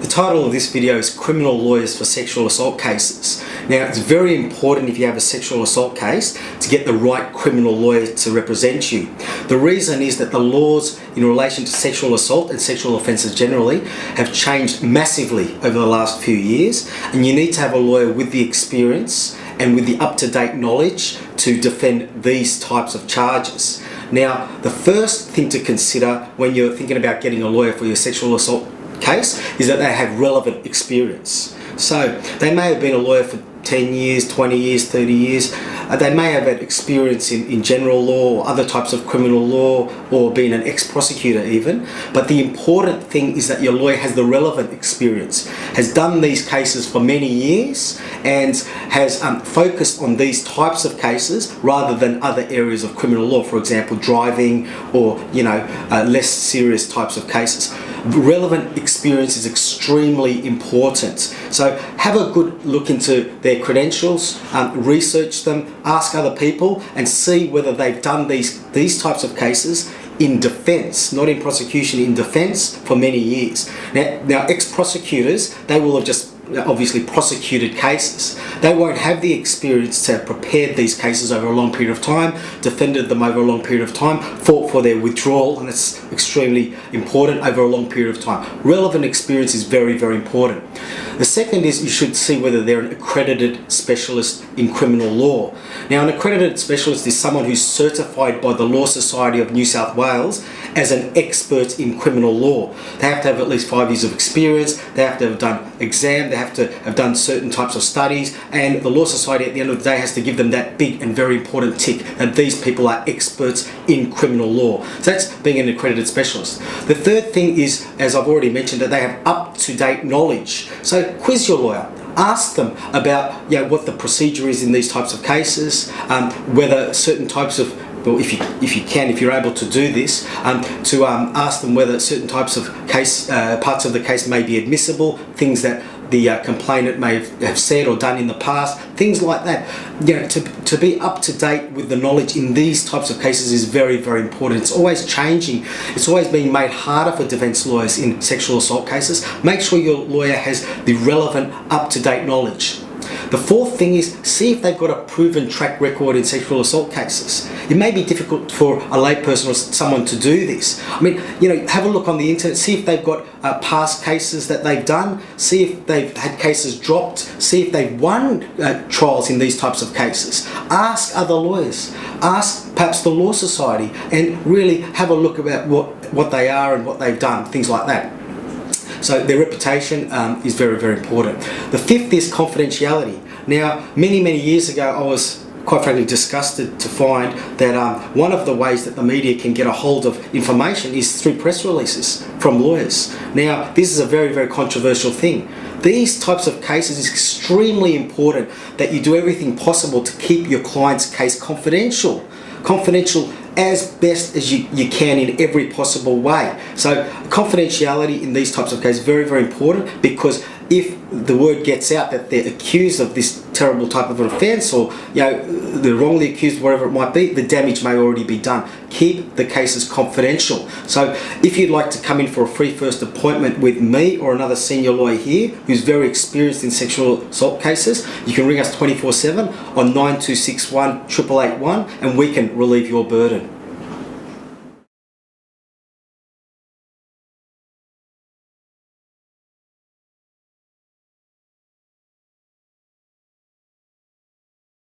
The title of this video is Criminal Lawyers for Sexual Assault Cases. Now, it's very important if you have a sexual assault case to get the right criminal lawyer to represent you. The reason is that the laws in relation to sexual assault and sexual offences generally have changed massively over the last few years, and you need to have a lawyer with the experience and with the up-to-date knowledge to defend these types of charges. Now, the first thing to consider when you're thinking about getting a lawyer for your sexual assault case is that they have relevant experience. So they may have been a lawyer for 10 years, 20 years, 30 years. They may have had experience in general law or other types of criminal law, or been an ex-prosecutor even. But the important thing is that your lawyer has the relevant experience, has done these cases for many years, and has focused on these types of cases rather than other areas of criminal law, for example, driving or less serious types of cases. Relevant experience is extremely important. So have a good look into their credentials, research them, ask other people, and see whether they've done these types of cases in defence, not in prosecution, in defence for many years. Now ex-prosecutors, they will have just obviously prosecuted cases. They won't have the experience to have prepared these cases over a long period of time, defended them over a long period of time, fought for their withdrawal, and that's extremely important over a long period of time. Relevant experience is very, very important. The second is you should see whether they're an accredited specialist in criminal law. Now, an accredited specialist is someone who's certified by the Law Society of New South Wales as an expert in criminal law. They have to have at least 5 years of experience, they have to have done exam, they have to have done certain types of studies, and the Law Society at the end of the day has to give them that big and very important tick that these people are experts in criminal law. So that's being an accredited specialist. The third thing is, as I've already mentioned, that they have up-to-date knowledge. So quiz your lawyer. Ask them about what the procedure is in these types of cases, whether certain types of, well, if you're able to do this, to ask them whether certain types of case, parts of the case may be admissible, things that the complainant may have said or done in the past, things like that. To be up to date with the knowledge in these types of cases is very, very important. It's always changing. It's always being made harder for defence lawyers in sexual assault cases. Make sure your lawyer has the relevant, up-to-date knowledge. The fourth thing is, see if they've got a proven track record in sexual assault cases. It may be difficult for a layperson or someone to do this. I mean, have a look on the internet, see if they've got past cases that they've done, see if they've had cases dropped, see if they've won trials in these types of cases. Ask other lawyers, ask perhaps the Law Society, and really have a look about what they are and what they've done, things like that. So their reputation is very, very important. The fifth is confidentiality. Now, many years ago, I was quite frankly disgusted to find that one of the ways that the media can get a hold of information is through press releases from lawyers. Now, this is a very, very controversial thing. These types of cases, it's extremely important that you do everything possible to keep your client's case confidential. Confidential as best as you can in every possible way. So confidentiality in these types of cases is very, very important, because if the word gets out that they're accused of this terrible type of an offence, or they're wrongly accused, whatever it might be, the damage may already be done. Keep the cases confidential. So if you'd like to come in for a free first appointment with me or another senior lawyer here who's very experienced in sexual assault cases, you can ring us 24/7 on 9261 881 and we can relieve your burden.